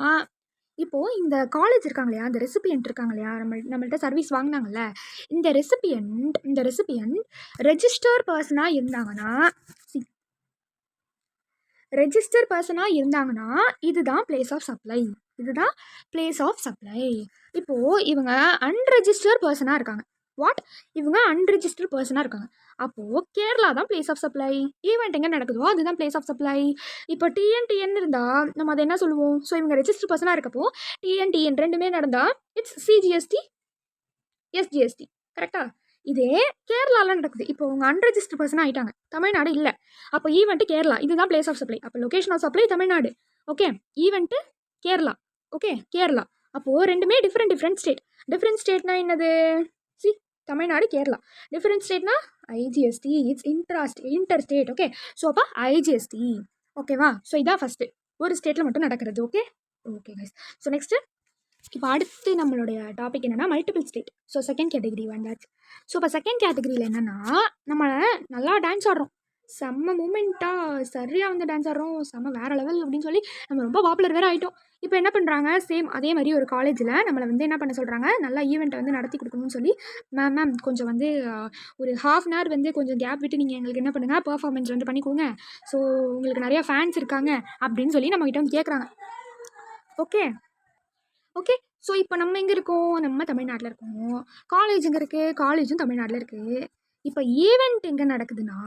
Speaker 1: இப்போது இந்த காலேஜ் இருக்காங்க இல்லையா, அந்த ரெசிபியன்ட் இருக்காங்க இல்லையா, நம்மள்ட்ட சர்வீஸ் வாங்கினாங்கல்ல, இந்த ரெசிபியன்ட் ரெஜிஸ்டர் பர்சனாக இருந்தாங்கன்னா இதுதான் பிளேஸ் ஆஃப் சப்ளை. இப்போது இவங்க அன்ரெஜிஸ்டர் பர்சனாக இருக்காங்க. வாட்? இவங்க அன்ரெஜிஸ்டர் பர்சனாக இருக்காங்க. அப்போது கேரளா தான் பிளேஸ் ஆஃப் சப்ளை. ஈவெண்ட் எங்கே நடக்குதோ அதுதான் பிளேஸ் ஆஃப் சப்ளை. இப்போ டிஎன் இருந்தால் நம்ம அதை என்ன சொல்லுவோம்? ஸோ இவங்க ரெஜிஸ்டர் பர்சனாக இருக்கப்போ டிஎன் ரெண்டுமே நடந்தால் இட்ஸ் சிஜிஎஸ்டி எஸ்ஜிஎஸ்டி. கரெக்டாக? இதே கேரளாவில் நடக்குது. இப்போ அவங்க அன்ரெஜிஸ்டர் பர்சனாக ஆகிட்டாங்க, தமிழ்நாடு இல்லை. அப்போ ஈவெண்ட்டு கேரளா, இதுதான் பிளேஸ் ஆஃப் சப்ளை. அப்போ location of supply Tamil Nadu. Okay, event Kerala. Okay, Kerala. அப்போது ரெண்டுமே டிஃப்ரெண்ட் ஸ்டேட்னா என்னது? தமிழ்நாடு, கேரளா. டிஃப்ரெண்ட் ஸ்டேட்னா IGST, it's inter state. Okay, so அப்போ ஐஜிஎஸ்டி. ஓகேவா? ஸோ இதான் ஃபஸ்ட்டு ஒரு ஸ்டேட்டில் மட்டும் நடக்கிறது. Okay guys. ஸோ நெக்ஸ்ட்டு இப்போ அடுத்து நம்மளுடைய டாபிக் என்னென்னா multiple state. So second category வந்தாச்சு. ஸோ இப்போ செகண்ட் கேட்டகரியில் என்னென்னா, நம்ம நல்லா டான்ஸ் ஆடுறோம், செம்ம மூமெண்ட்டாக சரியாக வந்து டான்ஸ் ஆடுறோம், செம்ம வேறு லெவல் அப்படின்னு சொல்லி நம்ம ரொம்ப பாப்புலர் வேறு ஆகிட்டோம். இப்போ என்ன பண்ணுறாங்க, சேம் அதே மாதிரி ஒரு காலேஜில் நம்மளை வந்து என்ன பண்ண சொல்கிறாங்க, நல்லா ஈவெண்ட்டை வந்து நடத்தி கொடுக்கணும்னு சொல்லி, மேம் கொஞ்சம் வந்து ஒரு ½ அன் ஹவர் வந்து கொஞ்சம் கேப் விட்டு நீங்கள் எங்களுக்கு என்ன பண்ணுங்கள், பர்ஃபார்மன்ஸ் வந்து பண்ணி கொடுங்க, ஸோ உங்களுக்கு நிறையா ஃபேன்ஸ் இருக்காங்க அப்படின்னு சொல்லி நம்மகிட்ட வந்து கேட்குறாங்க. ஓகே, ஸோ இப்போ நம்ம எங்கே இருக்கோம்? நம்ம தமிழ்நாட்டில் இருக்கோம். காலேஜ் எங்கே இருக்குது? காலேஜும் தமிழ்நாட்டில் இருக்குது. இப்போ ஈவெண்ட் எங்கே நடக்குதுன்னா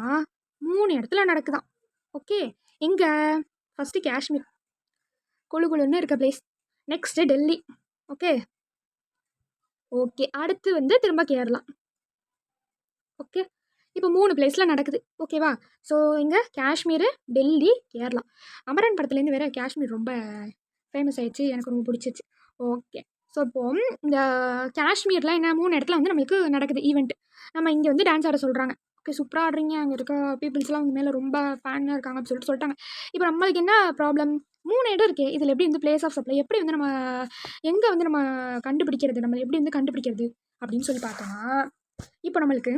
Speaker 1: 3 இடத்துல நடக்குதான். ஓகே, எங்கே? ஃபஸ்ட்டு காஷ்மீர், குழுன்னு இருக்க பிளேஸ். நெக்ஸ்ட்டு டெல்லி. ஓகே, அடுத்து வந்து திரும்ப கேரளா. ஓகே, இப்போ 3 பிளேஸில் நடக்குது. ஓகேவா? ஸோ இங்கே காஷ்மீர், டெல்லி, கேரளா. அமரன் படத்துலேருந்து வேறு காஷ்மீர் ரொம்ப ஃபேமஸ் ஆகிடுச்சு, எனக்கு ரொம்ப பிடிச்சிச்சு. ஓகே, ஸோ இப்போது இந்த காஷ்மீரில் என்ன 3 இடத்துல வந்து நம்மளுக்கு நடக்குது ஈவெண்ட். நம்ம இங்கே வந்து டான்ஸ் ஆட சொல்கிறாங்க. ஓகே, சூப்பராக ஆடுறீங்க, அங்கே இருக்க பீப்புள்ஸ்லாம் அவங்க மேலே ரொம்ப ஃபேனாக இருக்காங்க அப்படின்னு சொல்லிட்டாங்க. இப்போ நம்மளுக்கு என்ன ப்ராப்ளம்? 3 இடம் இருக்கே, இதில் எப்படி வந்து பிளேஸ் ஆஃப் சப்ளை எப்படி வந்து நம்ம எங்கே வந்து நம்ம கண்டுபிடிக்கிறது, நம்ம எப்படி வந்து கண்டுபிடிக்கிறது அப்படின்னு சொல்லி பார்த்தோம்னா, இப்போ நம்மளுக்கு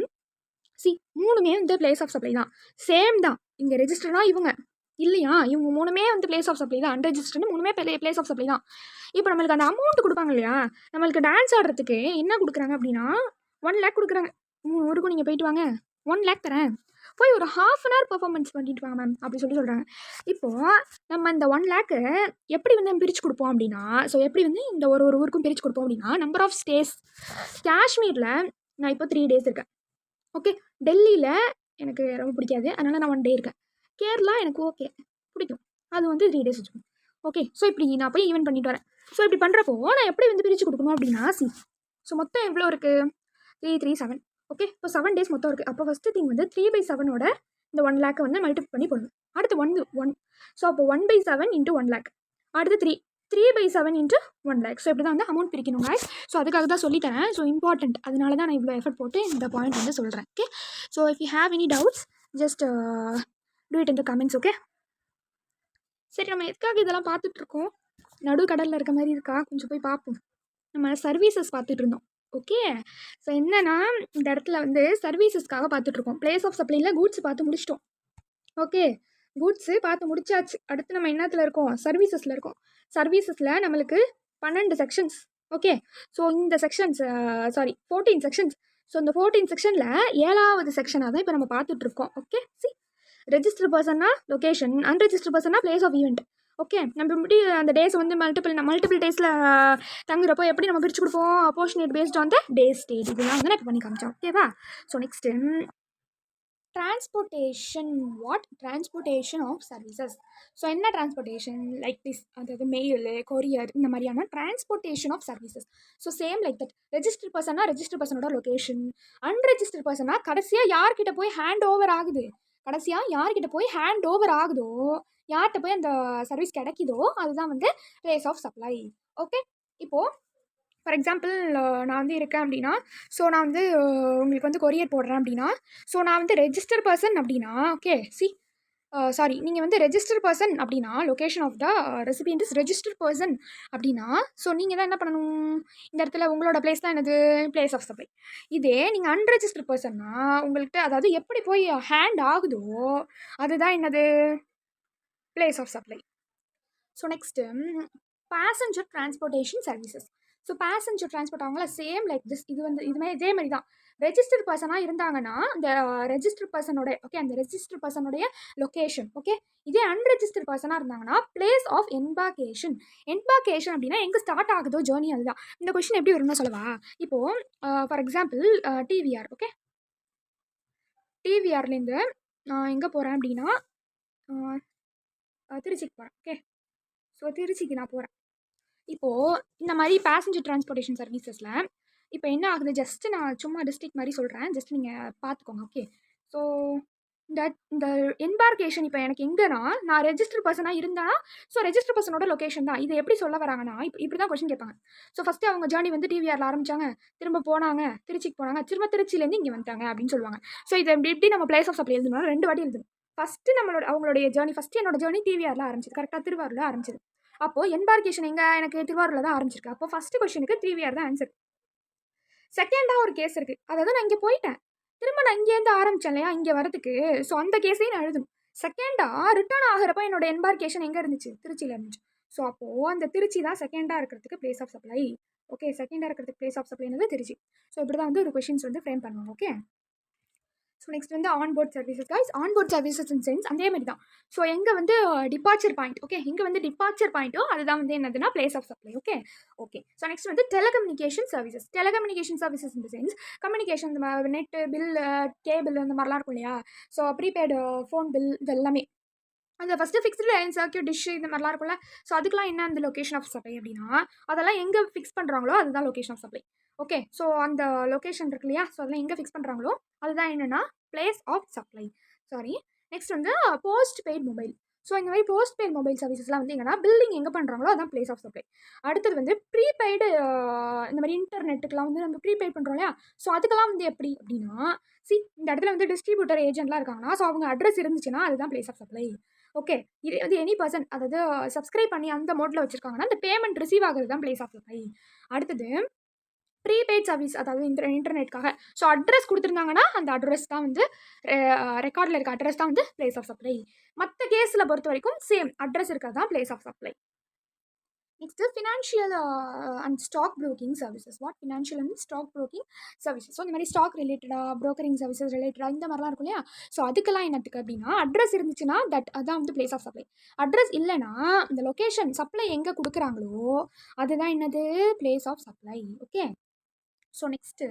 Speaker 1: 3மே வந்து பிளேஸ் ஆஃப் சப்ளை தான், சேம் தான். இங்கே ரெஜிஸ்டர்னா இவங்க இல்லையா, இவங்க 3மே வந்து பிளேஸ் ஆஃப் சப்ளை தான், அன்ரெஜிஸ்டர்னு 3மே பிளேஸ் ஆஃப் சப்ளை தான். இப்போ நம்மளுக்கு அந்த அமௌண்ட் கொடுப்பாங்க இல்லையா, நம்மளுக்கு டான்ஸ் ஆடுறதுக்கு என்ன கொடுக்குறாங்க அப்படின்னா 1 lakh கொடுக்குறாங்க. 3 ஊருக்கும் நீங்கள் போயிட்டு வாங்க, 1 lakh தரேன், போய் ஒரு ½ அன் ஹவர் பர்ஃபார்மன்ஸ் பண்ணிட்டு வாங்க மேம் அப்படி சொல்கிறாங்க. இப்போது நம்ம இந்த 1 lakh எப்படி வந்து பிரித்து கொடுப்போம் அப்படின்னா, ஸோ எப்படி வந்து இந்த ஒரு ஊருக்கும் பிரித்து கொடுப்போம் அப்படின்னா, நம்பர் ஆஃப் ஸ்டேஸ். காஷ்மீரில் நான் இப்போ 3 days இருக்கேன். ஓகே, டெல்லியில் எனக்கு ரொம்ப பிடிக்காது, அதனால் நான் 1 day இருக்கேன். கேரளா எனக்கு ஓகே பிடிக்கும், அது வந்து 3 days வச்சுக்கோங்க. ஓகே, ஸோ இப்படி நான் போய் ஈவெண்ட் பண்ணிட்டு வரேன். ஸோ இப்படி பண்ணுறப்போ நான் எப்படி வந்து பிரித்து கொடுக்கணும் அப்படின்னா, ஸோ மொத்தம் எவ்வளோ இருக்குது? 3, 3, 7. ஓகே, இப்போ 7 days மொத்தம் இருக்குது. அப்போ ஃபஸ்ட்டு திங் வந்து 3/7 இந்த 1 lakh வந்து மல்டிப்ளை பண்ணி போடணும். அடுத்து 1. ஸோ அப்போ 1/7 × 1 lakh. அடுத்து 3. 3/7 இன்ட்டு 1 lakh. ஸோ இப்படி தான் வந்து அமௌண்ட் பிரிக்கணும் guys. ஸோ அதுக்காக தான் சொல்லித்தரேன். ஸோ இம்பார்ட்டண்ட், அதனால தான் நான் இவ்வளோ எஃபர்ட் போட்டு இந்த பாயிண்ட் வந்து சொல்கிறேன். Okay, so if you have any doubts just do it in the comments. Okay, சரி, நம்ம எதுக்காக இதெல்லாம் பார்த்துட்ருக்கோம்? நடு கடலில் இருக்க மாதிரி இருக்கா? கொஞ்சம் போய் பார்ப்போம். நம்ம சர்வீசஸ் பார்த்துட்டு இருந்தோம். ஓகே, ஸோ என்னன்னா இந்த இடத்துல வந்து சர்வீசஸ்க்காக பார்த்துட்ருக்கோம். பிளேஸ் ஆஃப் சப்ளையில் கூட்ஸ் பார்த்து முடிச்சிட்டோம். ஓகே, கூட்ஸு பார்த்து முடிச்சாச்சு. அடுத்து நம்ம என்னத்தில் இருக்கோம்? சர்வீசஸில் இருக்கோம். சர்வீசஸில் நம்மளுக்கு 12 செக்ஷன்ஸ். ஓகே, ஸோ இந்த செக்ஷன்ஸ் 14 செக்ஷன்ஸ். ஸோ இந்த 14 செக்ஷனில் 7வது செக்ஷனாக தான் இப்போ நம்ம பார்த்துட்ருக்கோம். ஓகே, சி ரெஜிஸ்டர் பர்சன்னா லொக்கேஷன், அன்ரெஜிஸ்டர் பர்சன்னா பிளேஸ் ஆஃப் ஈவெண்ட். ஓகே, நம்ம எப்படி அந்த டேஸ் வந்து மல்டிபிள் டேஸில் தங்குறப்போ எப்படி நம்ம பிரித்து கொடுப்போம்? Apportionate based on the day state. இதெல்லாம் வந்து நான் இப்போ பண்ணி காமிச்சோம். ஓகேவா? So next transportation of services. So என்ன டிரான்ஸ்போர்ட்டேஷன்? லைக் திஸ், அதாவது மெயில், கொரியர், இந்த மாதிரியான transportation of services. So same like that. Register பர்சனாக ரெஜிஸ்டர் பர்சனோட லொக்கேஷன், அன்ரெஜிஸ்டர் பர்சனாக கடைசியாக யார்கிட்ட போய் ஹேண்ட் ஓவர் ஆகுதோ, யார்கிட்ட போய் அந்த சர்வீஸ் கிடைக்குதோ அதுதான் வந்து பிளேஸ் ஆஃப் சப்ளை. ஓகே, இப்போது ஃபார் எக்ஸாம்பிள் நான் வந்து இருக்கேன் அப்படின்னா, ஸோ நான் வந்து உங்களுக்கு வந்து கொரியர் போடுறேன் அப்படின்னா, ஸோ நான் வந்து ரெஜிஸ்டர் பர்சன் அப்படின்னா, ஓகே நீங்கள் வந்து ரெஜிஸ்டர் பர்சன் அப்படின்னா location of the recipient is register person அப்படின்னா, ஸோ நீங்கள் தான் என்ன பண்ணணும்? இந்த இடத்துல உங்களோட பிளேஸ் தான் என்னது? Place of supply. இதே நீங்கள் அன்ரெஜிஸ்டர் பர்சன்னா உங்கள்கிட்ட, அதாவது எப்படி போய் ஹேண்ட் ஆகுதோ அதுதான் என்னது? Place of supply. So next passenger transportation services. So passenger transport ஆகுங்களா, சேம் லைக் திஸ். இதுமே இதே மாதிரி தான். ரெஜிஸ்டர் பர்சனாக இருந்தாங்கன்னா அந்த ரெஜிஸ்டர் பர்சனுடைய லொக்கேஷன். ஓகே, இதே அன்ரெஜிஸ்டர் பர்சனாக இருந்தாங்கன்னா பிளேஸ் ஆஃப் எம்பார்கேஷன். அப்படின்னா எங்கே ஸ்டார்ட் ஆகுதோ ஜேர்னி, அதுதான். இந்த கொஸ்டின் எப்படி வரும்னு சொல்லவா? இப்போது ஃபார் எக்ஸாம்பிள் டிவிஆர். ஓகே, டிவிஆர்லேருந்து நான் எங்கே போகிறேன் அப்படின்னா திருச்சிக்கு போகிறேன். ஓகே, ஸோ திருச்சிக்கு நான் போகிறேன். இப்போது இந்த மாதிரி பேசஞ்சர் டிரான்ஸ்போர்ட்டேஷன் சர்வீசஸில் இப்போ என்ன ஆகுது? ஜஸ்ட்டு நான் சும்மா டிஸ்ட்ரிக்ட் மாதிரி சொல்கிறேன், ஜஸ்ட் நீங்கள் பார்த்துக்கோங்க. ஓகே, ஸோ இந்த எம்பார்கேஷன் இப்போ எனக்கு எங்கன்னா, நான் ரெஜிஸ்டர் பர்சனாக இருந்தேன்னா, ஸோ ரெஜிஸ்டர் பர்சனோட லொக்கேஷன் தான். இதை எப்படி சொல்ல வராங்கன்னா, இப்படி தான் கொஸ்டின் கேட்பாங்க. ஸோ ஃபஸ்ட்டு அவங்க ஜேர்னி வந்து டிவிஆரில் ஆரம்பித்தாங்க, திரும்ப போனாங்க, திருச்சிக்கு போனாங்க, திரும்ப திருச்சியிலேருந்து இங்கே வந்துட்டாங்க அப்படின்னு சொல்லுவாங்க. ஸோ இதை எப்படி நம்ம பிளேஸ் ஆஃப் சப்ளை எழுதணும்? 2 வாட்டி எழுதணும். ஃபஸ்ட்டு அவங்களுடைய ஜேர்னி, ஃபஸ்ட்டு என்னோட ஜேர்னி டிவிஆரில் ஆரம்பிச்சது, கரெக்டாக திருவாரூரில் ஆரம்பிச்சது. அப்போது எம்பார்கேஷன் எங்கே? எனக்கு திருவாரூரில் தான் ஆரம்பிச்சிருக்கு. அப்போ ஃபஸ்ட்டு கொஸ்டினுக்கு டிவிஆர் தான் ஆன்சர். செகண்டாக ஒரு கேஸ் இருக்குது, அதாவது நான் இங்கே போயிட்டேன், திரும்ப நான் இங்கேருந்து ஆரம்பித்தேன் இல்லையா இங்கே வரதுக்கு. ஸோ அந்த கேஸையும் நான் எழுதணும். செகண்டாக ரிட்டர்ன் ஆகிறப்ப என்னோட எம்பார்கேஷன் எங்கே இருந்துச்சு? திருச்சியில் இருந்துச்சு. ஸோ அப்போது அந்த திருச்சி தான் செகண்டாக இருக்கிறதுக்கு பிளேஸ் ஆஃப் சப்ளை. ஓகே, செகண்டாக இருக்கிறதுக்கு பிளேஸ் ஆஃப் சப்ளைனது திருச்சி. ஸோ இப்படி தான் வந்து ஒரு கொஷின்ஸ் வந்து ஃப்ரேம் பண்ணுவாங்க. ஓகே, ஸோ நெக்ஸ்ட் வந்து onboard services guys. Onboard services in sense அதே மாதிரி தான். ஸோ எங்கே வந்து டிபார்ச்சர் பாயிண்ட், ஓகே, இங்கே வந்து டிபார்ச்சர் பாயிண்ட்டோ அதுதான் வந்து என்னதுன்னா place of supply. Okay, so next வந்து telecommunication services in the sense communication, net bill, cable அந்த மாதிரிலாம் இருக்கும் இல்லையா. ஸோ ப்ரீபெய்டு ஃபோன் பில் இது எல்லாமே அந்த first fixed line, circuit, dish இந்த மாதிரிலாம் இருக்கும்ல. ஸோ அதுக்கெலாம் என்ன அந்த லொக்கேஷன் ஆஃப் சப்ளை அப்படின்னா, அதெல்லாம் எங்கே ஃபிக்ஸ் பண்ணுறாங்களோ அதுதான் location of supply. Okay, so அந்த லொக்கேஷன் இருக்கு இல்லையா, ஸோ அதெல்லாம் எங்கே ஃபிக்ஸ் பண்ணுறாங்களோ அதுதான் என்னென்னா பிளேஸ் ஆஃப் சப்ளை. நெக்ஸ்ட் வந்து போஸ்ட் பெய்ட் மொபைல். ஸோ இந்த மாதிரி போஸ்ட் பெய்ட் மொபைல் சர்வீசஸ்லாம் வந்து எங்கன்னா பில்லிங் எங்கே பண்ணுறாங்களோ அதான் பிளேஸ் ஆஃப் சப்ளை. அடுத்தது வந்து ப்ரீபெய்டு, இந்த மாதிரி இன்டர்நெட்டுக்கெலாம் வந்து நம்ம ப்ரீபெய்ட் பண்ணுறோம் இல்லையா. ஸோ அதுக்கெல்லாம் வந்து எப்படி அப்படின்னா, இந்த இடத்துல வந்து டிஸ்ட்ரிபியூட்டர் ஏஜென்ட்லாம் இருக்காங்கன்னா, ஸோ அவங்க அட்ரஸ் இருந்துச்சுன்னா அதுதான் பிளேஸ் ஆஃப் சப்ளை. ஓகே, இது வந்து எனி பர்சன், அதாவது சப்ஸ்கிரைப் பண்ணி அந்த மோட்டில் வச்சுருக்காங்கன்னா அந்த பேமெண்ட் ரிசீவ் ஆகிறது தான் பிளேஸ் ஆஃப் சப்ளை. அடுத்தது ப்ரீபெய்ட் சர்வீஸ், அதாவது இன்டர்நெட்காக ஸோ அட்ரஸ் கொடுத்துருந்தாங்கன்னா அந்த அட்ரஸ் தான் வந்து ரெக்கார்டில் இருக்க அட்ரஸ் தான் வந்து பிளேஸ் ஆஃப் சப்ளை. மற்ற கேஸில் பொறுத்த வரைக்கும் சேம் அட்ரஸ் இருக்கிறது தான் place of supply. Next financial and stock broking services. Financial and stock broking services. So இந்த மாதிரி ஸ்டாக் ரிலேட்டடாக, ப்ரோக்கரிங் சர்வீசஸ் ரிலேட்டடாக இந்த மாதிரிலாம் இருக்கும் இல்லையா. ஸோ அதுக்கெல்லாம் என்னத்துக்கு அப்படின்னா, அட்ரஸ் இருந்துச்சுன்னா அதான் வந்து பிளேஸ் ஆஃப் சப்ளை. அட்ரஸ் இல்லைனா இந்த லொக்கேஷன் சப்ளை எங்கே கொடுக்குறாங்களோ அதுதான் என்னது? Place of supply. Okay, so next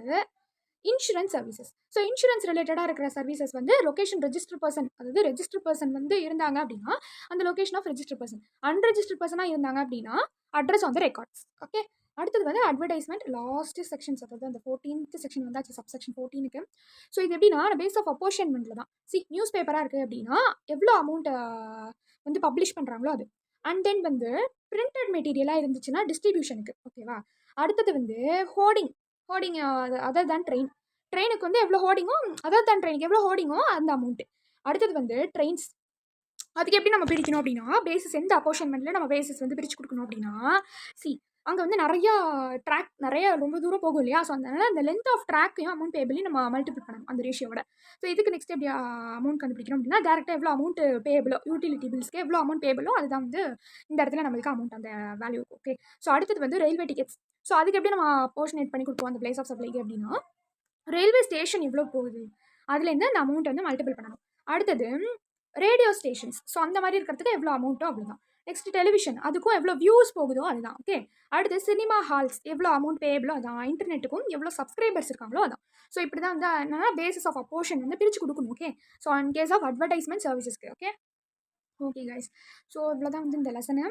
Speaker 1: insurance services. So insurance ரிலேட்டடாக இருக்கிற சர்வீசஸ் வந்து லொக்கேஷன் ரெஜிஸ்டர் பர்சன், அதாவது ரெஜிஸ்டர் பர்சன் வந்து இருந்தாங்க அப்படின்னா அந்த location of register person. Unregister பர்சனாக இருந்தாங்க அப்படின்னா address on the records. Okay, அடுத்தது வந்து அட்வர்டைஸ்மெண்ட் லாஸ்ட் செக்ஷன்ஸ், அதாவது அந்த 14th செக்ஷன் வந்தாச்சு, சப்செக்ஷன் 14க்கு. ஸோ இது எப்படின்னா பேஸ் ஆஃப் அப்போர்ஷன்மெண்ட்டில் தான். நியூஸ் பேப்பராக இருக்குது அப்படின்னா எவ்வளோ அமௌண்ட்டை வந்து பப்ளிஷ் பண்ணுறாங்களோ அது. அண்ட் தென் வந்து பிரிண்டட் மெட்டீரியலாக இருந்துச்சுன்னா டிஸ்ட்ரிபியூஷனுக்கு, ஓகேவா. அடுத்தது வந்து ஹோர்டிங். ஹோர்டிங் அதர் தேன் ட்ரெயினுக்கு வந்து எவ்வளோ ஹோர்டிங்கோ, அதர் தேன் ட்ரெயினுக்கு எவ்வளோ ஹோர்டிங்கோ அந்த அமௌண்ட்டு. அடுத்தது வந்து ட்ரெயின்ஸ். அதுக்கு எப்படி நம்ம பிரிக்கணும் அப்படின்னா, பேசிஸ் எந்த அப்போர்ஷன்மெண்ட்டில் நம்ம பேசிஸ் வந்து பிரித்து கொடுக்கணும் அப்படின்னா, அங்கே வந்து நிறைய ரொம்ப தூரம் போகும் இல்லையா. ஸோ அதனால அந்த லென்த் ஆஃப் ட்ராக்கையும் அமௌண்ட் பேபிளையும் நம்ம மல்டிபிள் பண்ணணும் அந்த ரேஷியோட. ஸோ இதுக்கு நெக்ஸ்ட் எப்படி அமௌண்ட் கண்டுபிடிக்கணும் அப்படின்னா, டேரெக்டாக எவ்வளோ அமௌண்ட் பேபிளோ, யூட்டிலிட்டி பில்ஸ்க்கு எவ்வளோ அமௌண்ட் பேபிளோ அதுதான் வந்து இந்த இடத்துல நம்மளுக்கு அமௌண்ட் அந்த வேல்யூ. ஓகே. ஸோ அடுத்தது வந்து ரயில்வே டிக்கெட்ஸ். ஸோ அதுக்கு எப்படி நம்ம போர்ஷனேட் பண்ணி கொடுப்போம் அந்த பிளேஸ் ஆஃப் சப்ளைக்கு அப்படின்னா, ரயில்வே ஸ்டேஷன் எவ்வளோ போகுது அதுலேருந்து அந்த அமௌண்ட் வந்து மல்டிபிள் பண்ணணும். அடுத்தது ரேடியோ ஸ்டேஷன்ஸ். ஸோ அந்த மாதிரி இருக்கிறதுக்கு எவ்வளோ அமௌண்ட்டோ அவ்வளோதான். நெக்ஸ்ட் டெலிவிஷன், அதுக்கும் எவ்வளோ வியூஸ் போகுதோ அதுதான். ஓகே. அடுத்து சினிமா ஹால்ஸ் எவ்வளோ அமௌண்ட் பேபிளோ அதான். இன்டர்நெட்டுக்கும் எவ்வளோ சப்ஸ்கிரைபர்ஸ் இருக்காங்களோ அதான். ஸோ இப்படி தான் வந்து என்னன்னா பேசிஸ் ஆஃப் அப்போர்ஷன் வந்து பிரித்து கொடுக்கணும். Okay. So in case of advertisement சர்வீசஸ்க்கு. ஓகே. Okay guys. ஸோ இவ்வளோதான் வந்து இந்த லெசனு.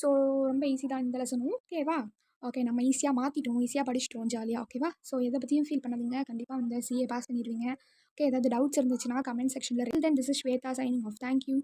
Speaker 1: ஸோ ரொம்ப ஈஸி தான் இந்த லெசனும். ஓகேவா. ஓகே. நம்ம ஈஸியாக மாற்றிட்டோம், ஈஸியாக படிச்சிட்டோம் ஜாலியாக. ஓகேவா. ஸோ எதை பற்றியும் ஃபீல் பண்ணாதீங்க, கண்டிப்பாக வந்து சிஏ பாஸ் பண்ணிடுவீங்க. ஓகே. ஏதாவது டவுட்ஸ் இருந்துச்சுன்னா கமெண்ட் செக்ஷனில். Then this is Shweta signing off. Thank you.